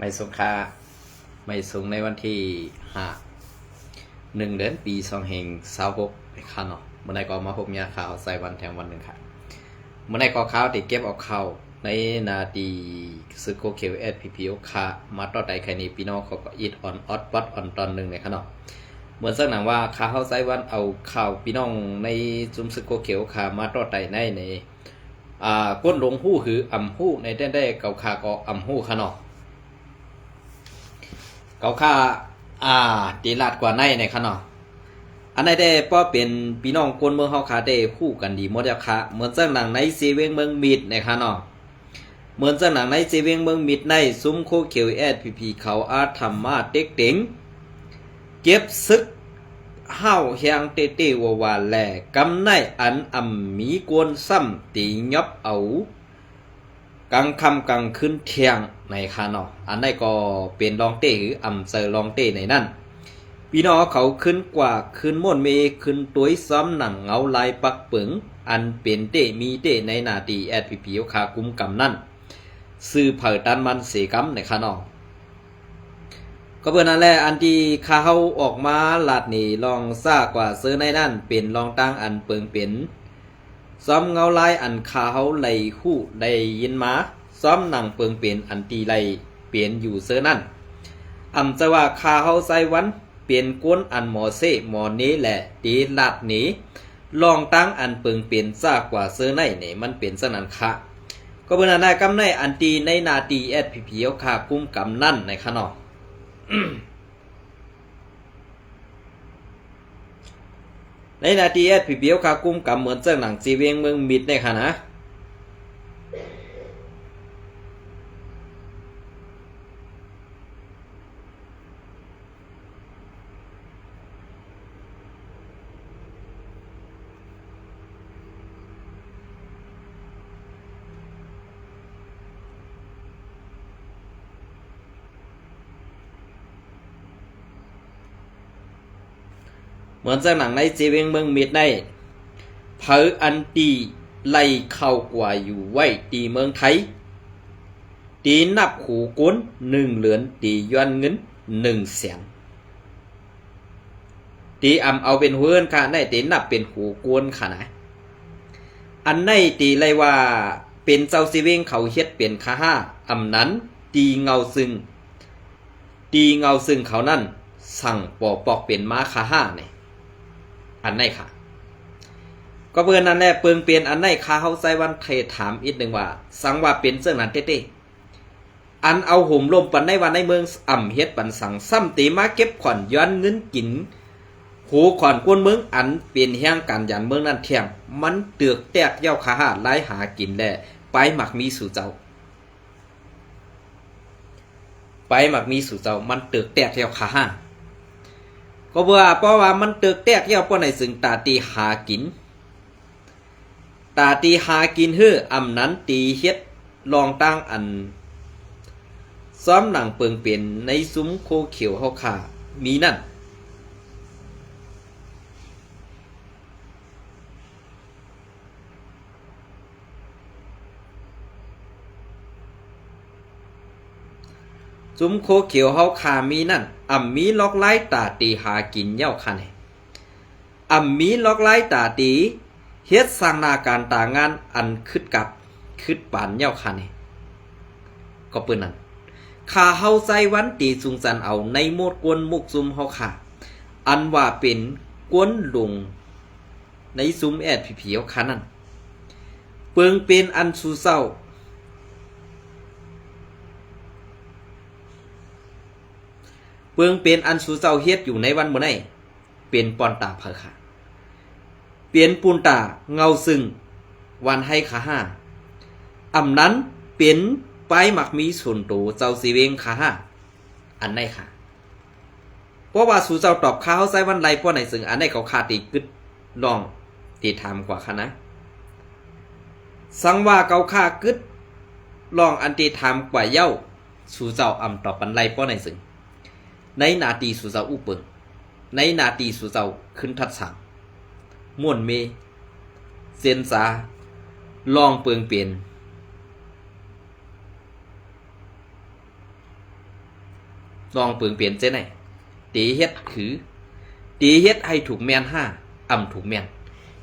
ไม่สงค่าไม่สูงในวันที่1 เดือนปี2526ค่ะเนาะเมื่อไหร่ก็มาพบเมียข่าวใส่วันแถมวันหนึ่งค่ะเมื่อไหร่ก็ข่าวติดเก็บเอาข่าวในนาดีซึโกเคลเอสพีพีโอค่ะมาต่อใดใครในพี่น้องเขาก็อีดออนออดวัดออนตอนหนึ่งเลยค่ะเนาะเหมือนสักหนังว่าข่าวใส่วันเอาข่าวพี่น้องในซุมซึโกเคลค่ะมาต่อใดในก้นลงหู้คืออ่ำหู้ในได้เก่าขาก็อ่ำหู้ค่ะเนาะเกาค่าตีลาดกว่าในค่ะเนาะอันไหนได้ป้อเป็นพี่น้องคนเมืองเฮาคาได้คู่กันดีหมดแล้วค่ะเหมือนจังหนังในเซเว่นเมืองมิดในค่ะเนาะเหมือนจังหนังในเซเว่นเมืองมิดในซุ้มโคเขียวแอดพีเขาอาธรรมาเต็กเต็งเก็บซึกเฮาเฮียงเตว่าแลกำในอันอ่ำมีกวนซ้ำตียบเอากลางค่ำกลางคืนเที่ยงในคาเนาะอันนี้ก็เป็นลองเต้หรืออ่ำเซอร์ลองเต้ในนั่นพี่น้องเขาขึ้นกว่าขึ้นม่วนเมขึ้นตัวซ้อมหนังเงาลายปักปึงอันเป็นเต้มีเต้ในนาตีแอดพีคากุมกำนั่นซื้อเผยตันมันเสกำในคาเนาะก็เพื่อนั่นแหละอันที่ข้าเขาออกมาลาดนี่ลองซ่ากว่าซื้อในนั่นเป็นลองตั้งอันเปิงเป็นซ้อมเงาลายอันคาเขาไหลคู่ได้ยินมาซ้อมหนังเปิงเป็นอันตีไหลเปลี่ยนอยู่เสื้อนั่นจะว่าคาเขาใส่วันเปลี่ยนก้นอันหมอเซหมอนี้แหละตีลาดนี้ลองตั้งอันเปิงเป็นซ่ากว่าเสื้อในนี่มันเป็นสนันคะก็เป็นนายกำในอันตีในนาตีแอดพีเอาคากุ้มกำนั่นในขนอในนาทีแอดผีเบี้ยวคากุ้มกับเหมือนเจ้าหนังจีเวียงเมืองมิดในค่ะนะเหมือนเจ้าหนังในจีเวียงเมืองมิดในเผออันตีไล่เข้ากว่าอยู่ไว้ตีเมืองไทยตีนับหูก้น1 เหรียญตีย้อนเงิน100,000ตีเอาเป็นเฮือนค่ะในตีนับเป็นหูก้นค่ะนะอันในตีไล่ว่าเป็นเจ้าซีเวงเขาเฮ็ดเป็นค่าห้านั้นตีเงาซึ่งเขานั่นสั่งปอกเป็นม้าค่าห้าเนี่ยอันในค่ะก็เพื่อนนั่นแหละเปิงเปลี่ยนอันในค่าเฮาใส่วันไทยถามอีกหนึ่งว่าสังว่าเป็นเสื้อนั้นเต้อันเอาห่มลมปันในวันในเมืองเฮ็ดปันสังซ้ำตีมาเก็บขวัญย้อนเงินกินหูขวัญกวนเมืองอันเป็นแห่งการยันเมืองนั่นเที่ยงมันเตือกแตกเย้าขาหาไล่หากินแลไปหมักมีสู่เจ้ามันเตือกแตกเย้าขาหาก็เพราะว่ามันเตือกแตกเย้าป้อในซึ่งตาตีหากินฮื้อนั้นตีเฮ็ดลองตั้งอันซ้อมหนังเปิงเปลี่ยนในซุ้มโคเขียวเฮาขามีนั่นซุ้มโคเขียวเฮาขามีนั่นมีล็อกไล่ตาตีหากินเย้าค่ะนี่มีล็อกไล่ตาตีเฮ็ดสร้างนาการตางานอันคึดปานเย้าค่ะนี่ก็เปิ้นนั่นข้าเฮาใจวันตีสุงจันเอาในโมดกวนมุกซุมเฮาค่ะอันว่าเป็นกวนลงในซุมแอดผีเฮาค่ะนั่นเปิงเป็นอันสู่เศร้าเฮ็ดอยู่ในวันมื้อนี้เป็นปอนตาเผอค่ะเปลี่ยนปูนตาเงาซึ่งวันให้ขาห้านั้นเป็นไปหมักมีส่วนโตเจ้าสีเวงขาห้าอันไหนค่ะเพราะว่าสู่เจ้าตอบข้าวใส่วันไรป้อไหนซึ่งอันไหนเขาขาดตีกึดลองตีถามกว่าค่ะนะสังว่าเกาค่ากึดลองอันตีถามกว่าเย้าสู่เจ้าตอบปันไรป้อไหนซึ่งในนาตีสู่เจ้าอุปเปิงในนาตีสู่เจ้าขึ้นทัดสามม่วนเมเซนซาลองเปิงเปลี่ยน ลองเปิงเปลี่ยนเจ้ไหนตีเฮ็ดคือตีเฮ็ดให้ถูกแมนห้าอ่ำถูกแมน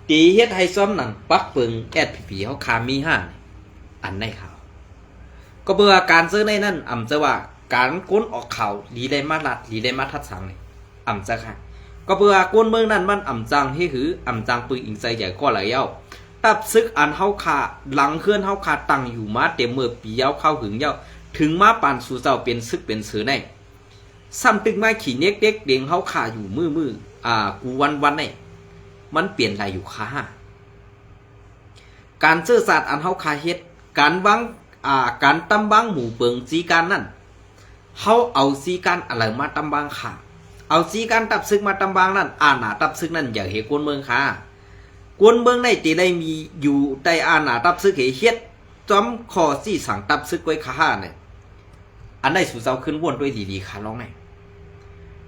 ตีเฮ็ดให้ซ้อมหนังปักเปิงแอดผีเขาคามีห้าอันในข่าวก็เบื่อการซื้อในนั่นอ่ำจะว่าการก้นออกข่าวดีได้มาลัดดีได้มาทัดสังเลยอ่ำจะค่ะก็เบื่อก้นเมืองนั่นมันอ่ำจังให้หืออ่ำจังปืนอิงใจใหญ่ก็ไหลเย้าตับซึกอันเฮาขาหลังเคลื่อนเฮาขาตั้งอยู่มาเต็มเมื่อปีเย้าเข้าหึงเย้าถึงมาปานสู่เจ้าเป็นซึกเป็นเสือในซ้ำตึงมาขี่เน็กเด็กเด้งเฮาขาอยู่มือกูวันในมันเปลี่ยนอะไรอยู่ค่ะการเชื่อศาสตร์อันเฮาขาเฮ็ดการวังการตำบังหมู่เปิงสีการนั่นเฮาเอาสีการอะไรมาตำบังค่ะเอาสีการตับซึกมาตำบังนั่นหนาตับซึกนั่นอย่าเฮกวนเมืองค่ะกวนเมืองในตีได้มีอยู่ใต้หนาตับซึกเฮ็ดจอมคอซี่สั่งตับซึกไว้ค่ะเนี่ยอันได้สู่เจ้าขึ้นวนด้วยดีๆค่ะน้องไง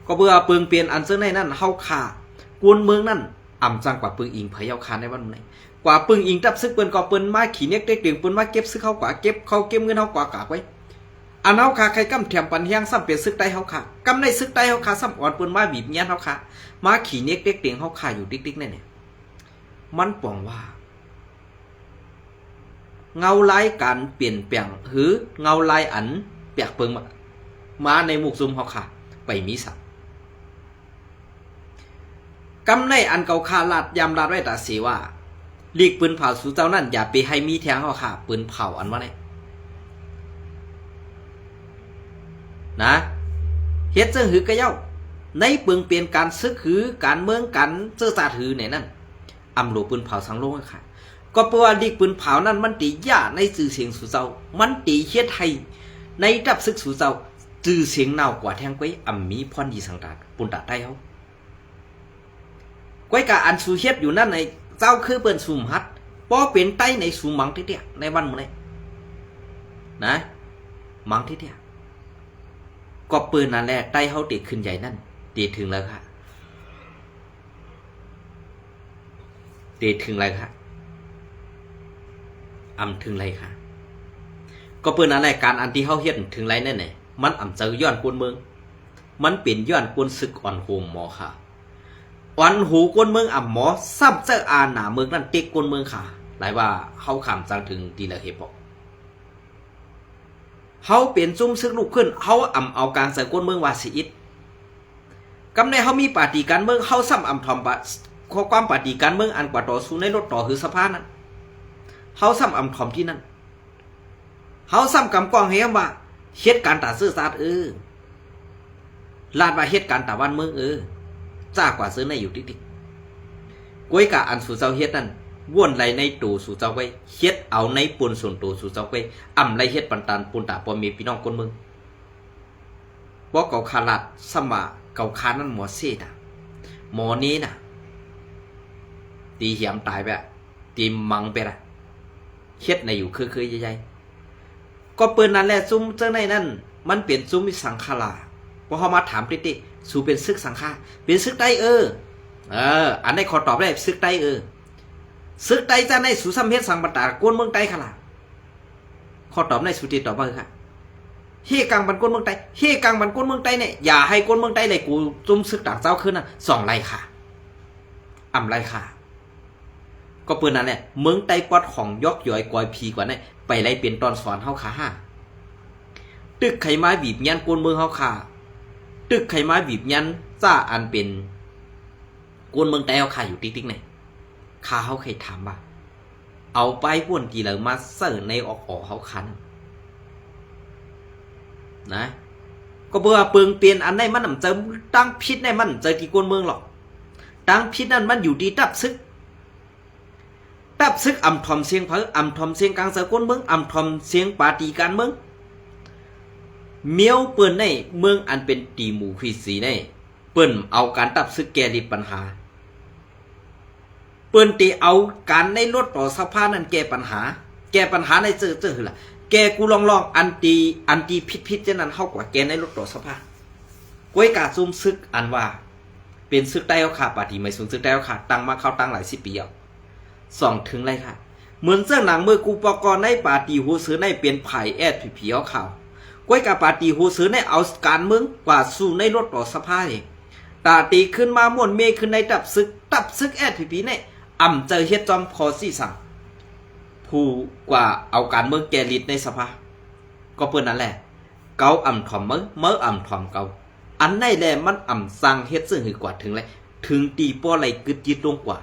ก็เบื่อเปิงเปลี่ยนอันเสื้อในนั่นเฮาขากวนเมืองนั่นอ่ำจังกว่าปึงอิงพะเยาคาในวันไหนกว่าปึงอิงตับซึกเปิ้นก็เปิ้นมาขี่เน็กเด็กเดืองเปิ้นมาเก็บซึกเขากว่าเก็บเงินเฮากว่ากากไว้อันเฮาขาใครกำแถมปันเฮียงซ้ำเปลี่ยนซึกใต้เฮาขากำในซึกใต้เฮาขาซ้ำอ่อนเปิ้นมาบีบเงี้ยเฮาขามาขี่เน็กเด็กเดืองเฮาขาอยู่ติ๊กๆนั่นเนี่ยมันปองว่าเงาลายการเปลี่ยนแปลงหรือเงาลายอันเปียกเปิงมาในหมู่ซุมเฮาขาไปมีสักกำในอันเก่าคาลาดยำลาดไว้ตาสีว่าลีกปืนเผาสู่เจ้านั่นอย่าไปให้มีแทงเขาค่ะปืนเผาอันว่าไงนะเฮ็ดเจ้าหือกระเย้าในเปิงเปลี่ยนการซึกหือการเมืองกันเจ้าตาถือเนี่ยนั่นอำโลปืนเผาสังโลกค่ะก็เพราะว่าลีกปืนเผานั่นมันตีย่าในสื่อเสียงสู่เจ้ามันตีเฮ็ดให้ในดับซึกสู่เจ้าสื่อเสียงเน่ากว่าแทงไว้อ่ำมีพรดีสังตาปุ่นตาใต้เขาก้อยกะอันสูเฮ็ดอยู่นั่นในเจ้าคือเปิ้นสุ่มฮัดป้อเป็นไต้ในสุ่มมังที่เดียในวันมื้อนี้นะมังที่เดียก็เปิ้นนั่นแหละไต้เฮาติขึ้นใหญ่นั่นตีถึงแล้วค่ะตีถึงไรค่ะอำถึงไรค่ะก็เปิ้นนั่นแหละการอันที่เฮาเฮ็ดถึงไรนั่นแหละมันอำเจอย้อนกวนเมืองมันเป็นย้อนกวนศึกอ่อนโหมหมอค่ะวันหูกวนเมืองอ่ำหมอซ้ำเจ้าหนาเมืองนั่นเต็กกวนเมืองค่ะหลายว่าเขาขำจังถึงตีละเฮปอกเขาเปลี่ยนจุ่มซึกลูกขึ้นเขาอ่ำเอาการใส่กวนเมืองว่าสิอิดกำในเขามีปาฏิการเมืองเขาซ้ำอ่ำทอมข้อความปาฏิการเมืองอันกว่าต่อสู้ในรถต่อหือสภานั้นเขาซ้ำอ่ำทอมที่นั่นเขาซ้ำกำกองเฮียว่าเฮ็ดการตาซื่อสัตย์ลาดว่าเฮ็ดการตาวันเมืองจ้ากว่าซื้อในอยู่ติ๊กๆก้อยกะอันสู่เจ้าเฮ็ดนั่นว่นไรในตูสู่เจ้าไว้เฮ็ดเอาในปนส่วนตัวสู่เจ้าไว้อ่ำไรเฮ็ดปันตานปนตาปอมีพี่น้องคนเมืองบ่เก่าคาลัดสมาเก่าคานั่นหมอเสดหมอนี้น่ะตีเหี่ยมตายไปตีมังไปละเฮ็ดในอยู่คือใหญ่ๆก็เปิ้นนั่นแหละซุ่มเจ้าในนั่นมันเปลี่ยนซุ่มมีสังฆลาพอเขามาถามติ๊กๆสู่เป็นซึกสังฆาเป็นซึกใต้อันนี้ขอตอบได้ซึกใต้ซึกใต้จะในสู่ซ้ำเฮ็ดสังบัตตากวนเมืองใต้ค่ะล่ะขอตอบในสุติตอบว่าค่ะเฮกังบันกวนเมืองใต้เฮกังบันกวนเมืองใต้เนี่ยอย่าให้กวนเมืองใต้เลยกูจุ่มซึกต่างเจ้าขึ้นน่ะ2 ไร่ค่ะอ่ำไรค่ะก็เปิ้นนั่นแหละเมืองใต้ปอดของยอกย่อยกอยพีกว่านั้นไปไล่เป็นตอนสอนเฮาค่ะตึกไขไม้บีบยันกวนเมืองเฮาค่ะตึกไขไม้บีบยันจ้าอันเป็นกวนเมืองใต้เฮาค่ะอยู่ติ๊กๆเนี่ยข้าเฮาเคยถามว่าเอาไปป่วนกี่เหล่ามาเสิร์ในออกเฮาคันนะก็เบื่อเปิงเปลี่ยนอันไหนมันเจอตั้งพิษในมันเจอที่กวนเมืองหรอกตั้งพิษนั่นมันอยู่ที่ตับซึกอ่ำทอมเสียงเผออ่ำทอมเสียงกลางเสือกวนเมืองอ่ำทอมเสียงปาฏิการเมืองเมียวเปิ้นในเมืองอันเป็นตีหมู่ขีสีในเปิ้นเอาการตับซึกแก้ดิปัญหาเปิ้นตีเอาการในรถต่อสภานั้นแก้ปัญหาในเจอล่ะแกกูลองอันตีพิษเจนั้นเฮากว่าแกในรถต่อสภาก้วยกาซุ่มซึกอันว่าเป็นซึกใต้เอาขาปาฏิไม่สูงซึกใต้เอาขาตั้งมาเข้าตั้งหลาย10 ปีแล้ว2 ถึงไรค่ะเหมือนเจ้าหนังเมื่อกูปกรณ์ในปาฏิหูซื้อในเป็นไผ่แอดผีเอาข่าว ก้อยกับปาตีหูซื้อในเอาการเมืองกว่าสู่ในรถต่อสภาเนี่ยตาตีขึ้นมาม่วนเมขึ้นในตับซึกแอดผีเนี่ยเจอเฮ็ดจอมพอสี่สั่งผู้กว่าเอาการเมืองแกลิดในสภาก็เปิ้นนั่นแหละเกาถ่อมเมื่อถ่อมเกาอันในแหละมันสั่งเฮ็ดซึ่งหือกว่าถึงเลยถึงตีป้อไหลกึดยิดลงกว่า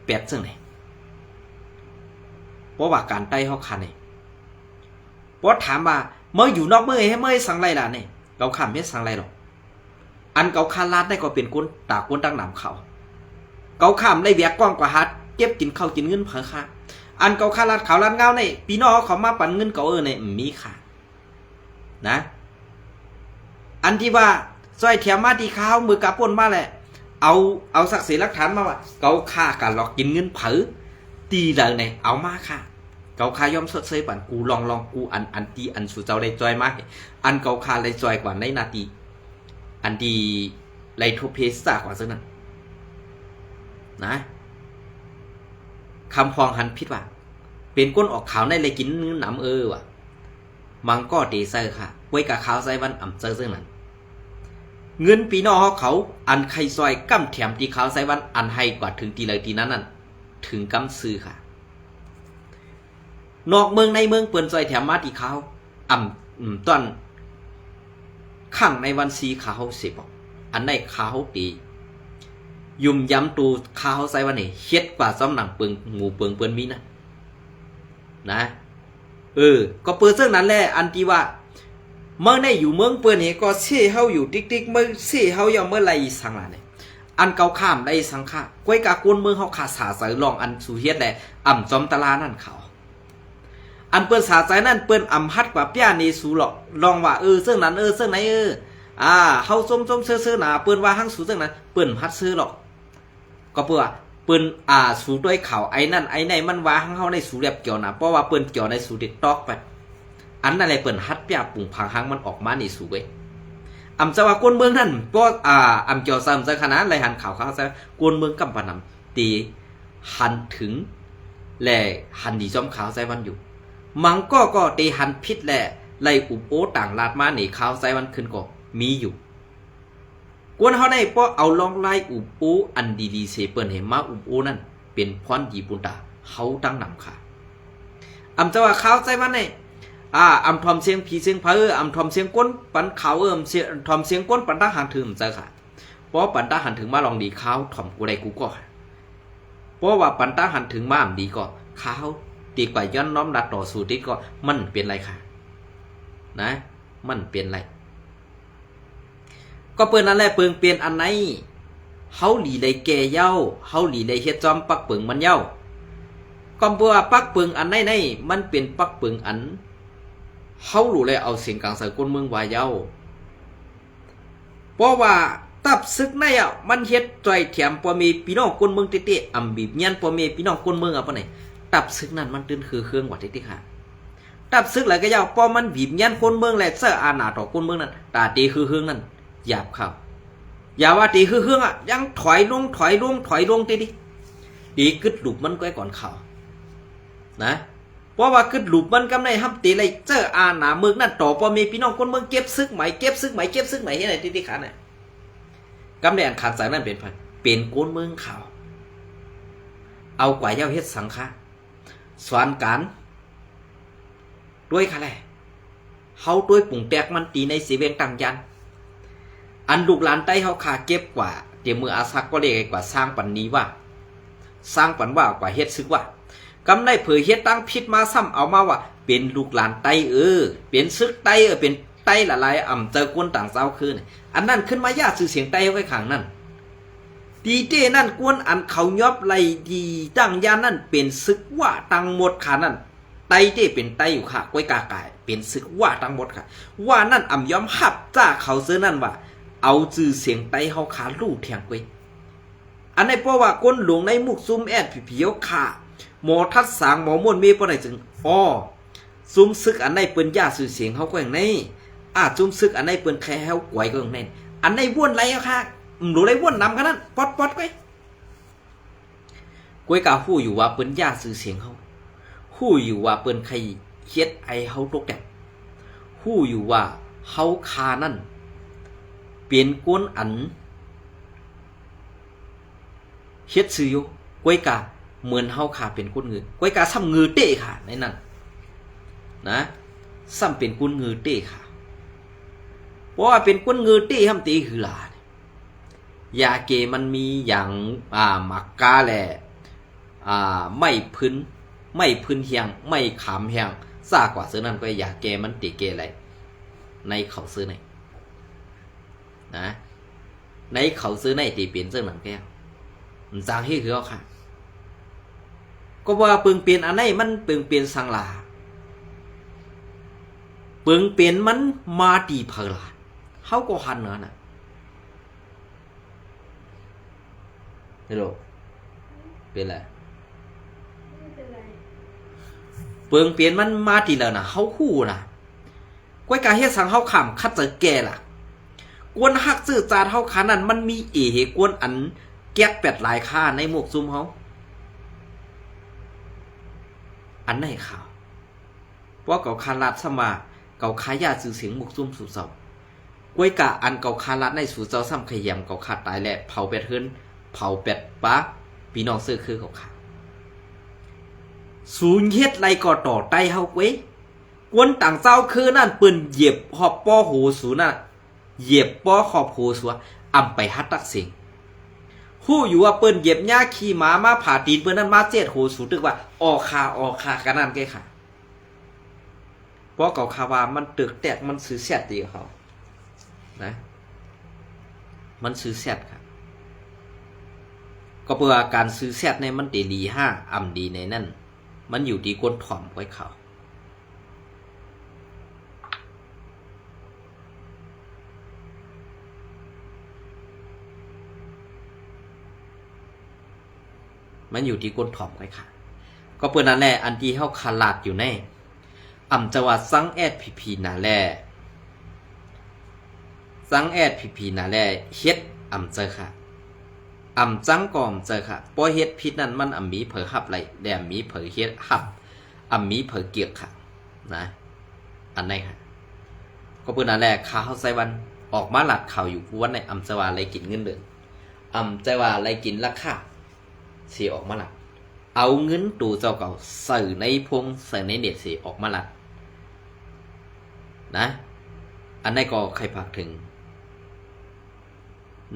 แปดซึ่งไหนเพราะว่าการใต้เฮาคันนี่เพราะถามว่าเมื่ออยู่นอกเมื่อให้เมื่อสั่งไรล่ะเนี่ยเกาข้ามเฮ็ดสั่งไรหรอกอันเกาคาลาดได้ก็เป็นคนตาคนตั้งหนำเขาเกาข้ามได้เวียกกว้างกว่าฮัดเก็บกินข้าวกินเงินเผอค่ะอันเกาคาลาดเขาลาดเงาในพี่น้องเขามาปั่นเงินเกาในมีค่ะนะอันที่ว่าซอยเทียมมาที่ข้าวมือกระป่นมาแหละเอาศักดิ์ศรีหลักฐานมาว่าเกาฆ่ากันหลอกกินเงินเผอตีเลยเนี่ยเอามาค่ะเกาคายอมสดเซยปั่นกูลองกูอันตีอันสู่เจ้าได้จอยมาอันเกาคาได้จอยกว่าในนาทีอันดีไลโทเพสากว่าซึ่งนั้นนะคำพองหันพิษว่าเป็นก้นออกขาวในเลยกินน้ำว่ะมังก็ตีเซอร์ค่ะไว้กับขาวใส่วันเจอซึ่งนั้นเงินปีนอเขาอันไข่ซอยกั้มแถมตีขาวใส่วันอันให้กว่าถึงตีเลยตีนั้นถึงกำซื้อค่ะนอกเมืองในเมืองเปิ่นซอยแถมมาตีขาวตอนข้างในวันซีขาวสิบอันในขาวตียุ่มย้ำตูขาวใส่วันนี้เฮ็ดกว่าซ้อมหนังเปิงงูเปิงเปิ้นมีนะก็เปิดเรื่องนั้นแหละอันที่ว่าเมื่อในอยู่เมืองเปิ้นนี่ก็เช่เฮาอยู่ติ๊กเมื่อเช่เฮายังเมื่อไรสังล่ะเนี่ยอันเก่าข้ามได้สังฆะก้วยกากวนเมืองเฮาขาสาใส่ลองอันสู่เฮ็ดแหละจอมตะลานั่นเขาอันเปิ้นสาใจนั่นเปิ้นฮัดกว่าป้านี่สู่หรอกลองว่าเรื่องนั้นเรื่องไหนเฮาส้มซื่อๆหนาเปิ้นว่าหังสู่เรื่องนั้นเปิ้นฮัดซื้อหรอกก็เปิ้นเปิ้นสู่ด้วยข่าวไอ้นั่นไอ้ไหนมันว่าหังเฮาในสู่เรียบเกี่ยวนะเพราะว่าเปิ้นเกี่ยวในสู่เด็กตอกไปอันนั่นแหละเปิ้นฮัดป้าปุ่งพังหังมันออกมานี่สู่เว้ยจะว่ากวนเมืองนั่นก็เกี่ยวซ้ำซะขนาดไรหันข่าวซะกวนเมืองกำปะนำตีหันถึงแลหันดีจอมขาวใส่วันอยู่มังก็ตีหันพิษแหละไล่อุบโอต่างลาดมาหนีขาวใส่วันขึ้นก็มีอยู่กวนเขาได้เพราะเอาลองไล่อุบโออันดีๆเสเปิ้นเห็นมาอุบโอนั่นเป็นพรดีปุนตาเขาตั้งนำค่ะจะว่าขาวใส่วันเนี่ยทอมเสียงผีเสียงเพ้อทอมเสียงก้นปันเขาทอมเสียงก้นปันตาหันถึงเจอค่ะเพราะปันตาหันถึงมาลองดีเขาถ่อมกูได้กูก็เพราะว่าปันตาหันถึงมาดีก็เขาตีกว่าย้อนน้อมดัดต่อสู่ที่ก็มันเป็นไรค่ะนะมันเป็นไรก็เปิ้นนั่นแหละเปิงเปลี่ยนอันไหนเฮาหลีได้แก่เย้าเฮาหลีได้เฮ็ดจอมปักเปิงมันเย้าก็เพื่อปักเปิงอันไหนมันเป็นปักเปิงอันเฮารู้เลยเอาเสียงกลางใส่ก้นเมืองวายเย้าเพราะว่าตับซึกในมันเฮ็ดจ่อยแถมพอมีพี่น้องก้นเมืองเตะบีบเงี้ยนพอมีพี่น้องก้นเมืองปะไหนตับซึกนั้นมันตื่นคือเครื่องกว่าเตะค่ะตับซึกหลายก็เย้าพอมันบีบเงี้ยนก้นเมืองแหละเสื้ออาหนาต่อก้นเมืองนั้นตาตีคือเครื่องนั้นหยาบเข้าอย่าว่าตีคือเครื่องยังถอยลงตีกึดหลุบมันก็ก่อนเข้านะเพราะว่ากึดหลุบมันกำในห้ำตีเลยเจออาหนาเมืองนั่นต่อพอมีพี่น้องคนเมืองเก็บซึกใหม่เฮ็ดไหนที่ขาเนี่ยกำในอันขาดสายนั่นเป็นพันเป็นก้นเมืองข่าวเอากว่าเย้าเฮ็ดสังฆะสอนการด้วยค่ะแหละเฮาด้วยปุ่งแตกมันตีในสีเวงตังยันอันลูกหลานใต้เฮาขาเก็บกว่าเดี๋ยวมืออาซักก็เรียกกว่าสร้างปันนี้ว่าสร้างปันว่ากว่าเฮ็ดซึกว่ากำได้เผยเฮ็ดตั้งพิษมาซ้ำเอามาว่าเป็นลูกหลานไตเป็นซึกไตเป็นไตละลายเจอกวนต่างเจ้าคืนอันนั้นขึ้นมาญาติสื่อเสียงไตไว้ข้างนั่นดีเจนั่นกวนอันเขายอบไหลดีตั้งยานั่นเป็นซึกว่าตังหมดขานั่นไตเจเป็นไตอยู่ค่ะก้อยกากายเป็นซึกว่าตังหมดค่ะว่านั่นยอมหับจ้าเขาเสื้อนั่นว่าเอาจื่อเสียงไตเฮาขาลู่เถียงก้อยอันในเพราะว่าก้นหลวงในมุกซุ่มแอดผีๆขาหมอทัดสางหมอม่วนเมย์ปะไหนจึงซุ่มซึกอันในเปิ้นย่าสื่อเสียงเฮาก็อย่างนี้ซุ่มซึกอันในเปิ้นแค่เฮาไหวก็อย่างนี้อันในว่นไรค่ะรู้ไรว่นนำกันนั่นปอดก้อยก้อยกาฮู้อยู่ว่าเปิ้นย่าสื่อเสียงเฮาฮู้อยู่ว่าเปิ้นใครเฮ็ดไอเฮาตกแดดฮู้อยู่ว่า เฮาคานั่นเป็นกวนอันเฮ็ดซื้ออยู่ก้อยกาเหมือนเฮาคาเป็นกวนเงินก้อยกาซ้ำเงือเต้ค่ะในนั้นนะซ้ำเป็นกวนเงือเต้ค่ะเพราะว่าเป็นกวนเงือเต้ห้ำตีคือหลายาเกมันมีอย่างหมักกาแหละไม่พื้นเฮียงไม่ขามเฮียงซากว่าซื้อนั่นก็ยาเกมันตีเกอะไรในเขาซื้อไหนนะในเขาซื้อในตีเปลี่ยนเสื้อหนังแก้วมันจางให้คือเอาค่ะก็ว่าปึงเปลี่ยนอันไหนมันปึงเปลี่ยนสังลาปึงเปลี่ยนมันมาตีเพลาเขาก็หันเนื้อน่ะเฮ้ยโลเป็นไรเปลืองเปลี่ยนมันมาตีแล้วนะเขาคู่นะก้อยกาเฮ็ดสังเขาขำคัดเจอแก่ล่ะกวนหักซื้อจานเฮาขานั่นมันมีเหกวนอันแก๊กแปดหลายค่าในหมวกซุ่มเฮาอันไหนข่าวเพราะเก่าคารัดสมาเก่าขายาซื้อเสียงหมวกซุ่มสู่เสาก้อยกะอันเก่าคารัดในสู่เจ้าซ้ำขยำเก่าขาดตายแหละเผาเป็ดเฮิรนเผาเป็ดป้าพี่น้องซื้อคือเก่าขาสูญเฮ็ดไรก่อต่อไตเฮาเว้ยกวนต่างเจ้าคือนั่นปืนเหยียบหอบป้อหูสูน่ะเหยียบป้อขอบโหสัวอำไปฮัดตักสิงฮู้อยู่ว่าเปิ้นเหยียบหญ้าขี่ม้ามาผ่าตีนเปิ้นนั้นมาเจ็ดโหสูตึกว่าออกคากันนั่นแกค่ะเพราะเก่าคาว่ามันตึกแตกมันซื้อแซดดีเขานะมันซื้อแซดค่ะก็เพื่อการซื้อแซดในมันเตลีห้าอำดีในนั่นมันอยู่ที่ก้นถ่อมไว้เขามันอยู่ที่ก้นถ่อมไว้ค่ะก็เปิดนั่นแหละอันที่เฮาขาลาดอยู่ในอำจังหวัดสังแอดพีนาแลสังแอดพีนาแลเฮ็ดอำเจอค่ะอำจังก่อมเจอค่ะป้อเฮ็ดพิษนั่นมันอำมีเผอหับไหลแดมมีเผอเฮ็ดหับอำมีเผอเกียกค่ะนะอันไหนค่ะก็เปิดนั่นแหละข่าวเฮาใส่วันออกมาหลัดข่าวอยู่วันในอำจังหวัดอะไรกินเงินเดือนอำจังหวัดอะไรกินราคาสีออกมาหลัดเอาเงินตูเจ้าเก่าใส่ในพงใส่ในเน็ตสีออกมาหลัดนะอันนี้ก็ใครพักถึง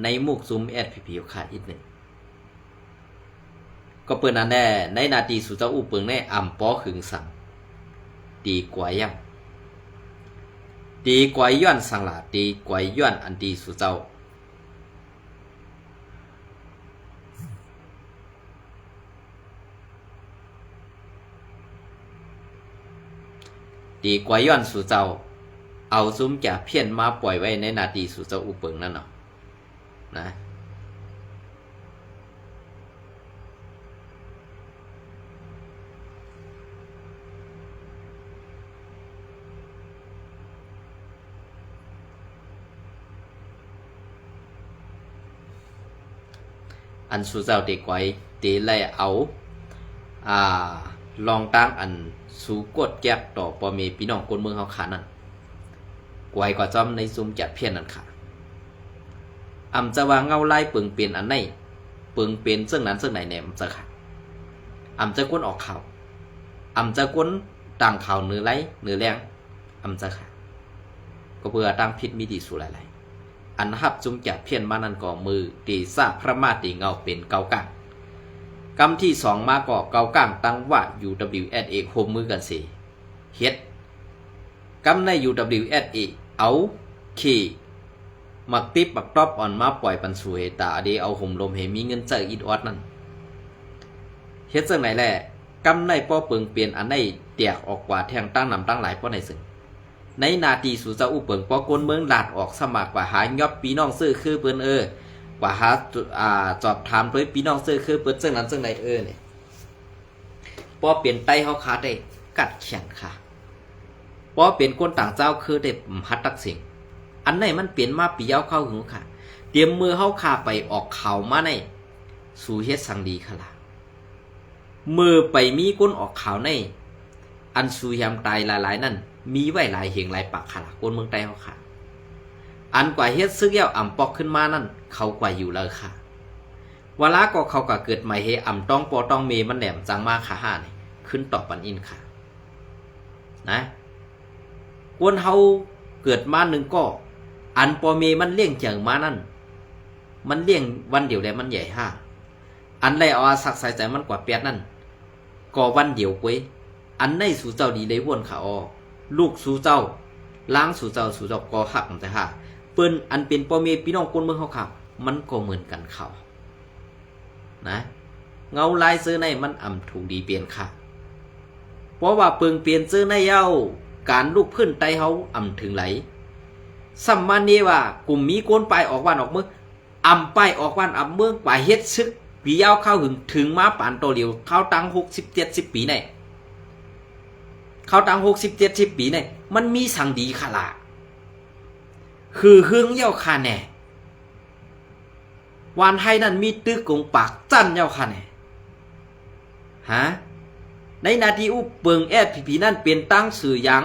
ในมุกซุมแอดพีขาดอีกหนึ่งก็เปิดนั่นแน่ในนาทีสุเจ้าอุปเปิงในอ่ำป้อขึงสั่งตีกว่ายังตีกว่าย้อนสั่งหลาตีกว่าย้อนอันตีสุเจ้าดีกว่าย้อนสู่เจ้าเอาซุ้มแก่เพี้ยนมาปล่อยไว้ในนาทีสู่เจ้าอุปเปิงนั่นเนาะนะอันสู่เจ้าดีกว่าตีไล่เอาลองตั้งอันสู่กดแก็บต่อปอมีพี่น้องคนเมืองเฮาขานั่นกวยกว่าจอมในซุมจัดเพี้ยนนั่นค่ะอำจะว่าเงาไล่เปิงเปลี่ยนอันไหนเปิงเปลี่ยนซึ่งนั้นซึ่งไหนเนี่ยมันจะค่ะอำจะก้นออกข่าวอำจะก้นต่างข่าวเนื้อไล่เนื้อแรงอำจะค่ะก็เพื่อตั้งพิษมิดีสู่หลายๆอันหับจุงจัดเพี้ยนมานั่นก่อมือตีซาพระมาตีเงาเป็นเกากางกำที่สองมาก่อเกากางตั้งว่า UWSA โฮมมือกันสิเฮ็ดกำใน UWSA เอาขี่มักติบปักตอบอ่อนมาปล่อยปันสวยตาเดเอาห่มลมให้มีเงินเจออีดออดนั่นเฮ็ดจังไหนแหละกำในป้อเปิงเปลี่ยนอันในแตกออกกว่าแทงตั้งนำตั้งหลายป้อในซึ่งในนาทีสู่เจ้าอุเปิงป้อกนเมืองลาดออกสมัครกว่าหายอบปีน้องซื้อคือเปิ้นกว่าหาจอบถามโดยพี่น้องซื้อคือเปิดซึ่งนั้นซึ่งใดเนี่ยพอเปลี่ยนไตเฮาขาได้กัดแขนค่ะพอเปลี่ยนคนต่างเจ้าคือได้ฮัดตักสิงอันไหนมันเปลี่ยนมาปีเอาเข้าหูค่ะเตรียมมือเฮาขาไปออกข่าวมาในสู่เฮ็ดสังดีค่ะล่ะมือไปมีคนออกข่าวในอันสู่ยามตายหลายๆนั่น มีไว้หลายเหงหลายปากค่ะล่ะคนเมืองใต้เฮาค่ะอันกว่าเฮ็ดซึกแย้วอ่ำปอกขึ้นมานั่นเขากว่าอยู่เลยค่ะเวลาก็เขาก็เกิดใหม่เฮอ่ำต้องปอต้องเมมันแหลมจังมาค่ะห้านี่ขึ้นตอบปันอินค่ะนะคนเฮาเกิดมาหนึ่งก็อันปอเมมันเลี้ยงเจิงมานั่นมันเลี้ยงวันเดียวแล้วมันใหญ่ห้าอันไรเอาสักใส่ใจมันกว่าเปียดนั่นก็วันเดียวกวยอันในสู่เจ้าดีเลยวนขาออลูกสู่เจ้าล้างสู่เจ้าก็หักแต่ห้าเปิ้นอันเป็นปอเมพี่น้องคนเมืองเฮาค่ะมันก็เหมือนกันเขานะเงาลายซื้อในมันอ่ำถูกดีเปลี่ยนค่ะเพราะว่าเปิงเปลี่ยนซื้อในเย้าการลูกพื้นไตเฮาอ่ำถึงไหลสัมมานีว่ากลุ่มมีโกนไปออกวันออกมืออ่ำไปออกวันอ่ำเมืองไปเฮ็ดซึกปียาวเข้าถึงมาปานโตเหลียวเข้าตั้ง60-70 ปีในเข้าตั้ง60-70 ปีในมันมีสั่งดีค่ะล่ะคือหึงเย้าค่ะแน่วานไทยนั่นมีตึกกงปากจันเย้าค่ะแน่ฮะในนาทีอุเปิงแอดผีนั่นเป็นตั้งสื่อหยัง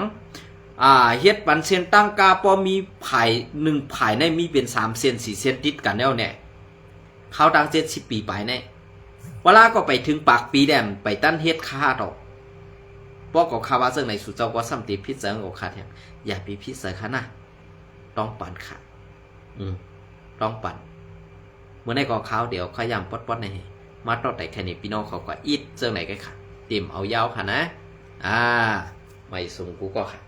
เฮ็ดปันเซนตั้งกาปอมีไผ่1ไผ่ในมีเป็น3เซน4เซนติดกันแล้วเนี่ยเขาตั้ง70 ปีไปเนี่ยเวลาก็ไปถึงปากปีแดมไปตั้นเฮ็ดค่าดอกปอกกับคาว่าซึ่งในสุเจ้าก็ซ้ำตีพิษเสริงกับคาแทงอย่าไปพิษเสริงค่ะนะต้องปั่นค่ะต้องปั่นเมื่อในก่อข้าวเดี๋ยวขยำป๊อดๆในมาต่อแต่แค่นี้พี่น้องเขาก็อิดเสื่องไหนกันค่ะเตรียมเอายาวค่ะนะไม่ส่งกูก็ค่ะ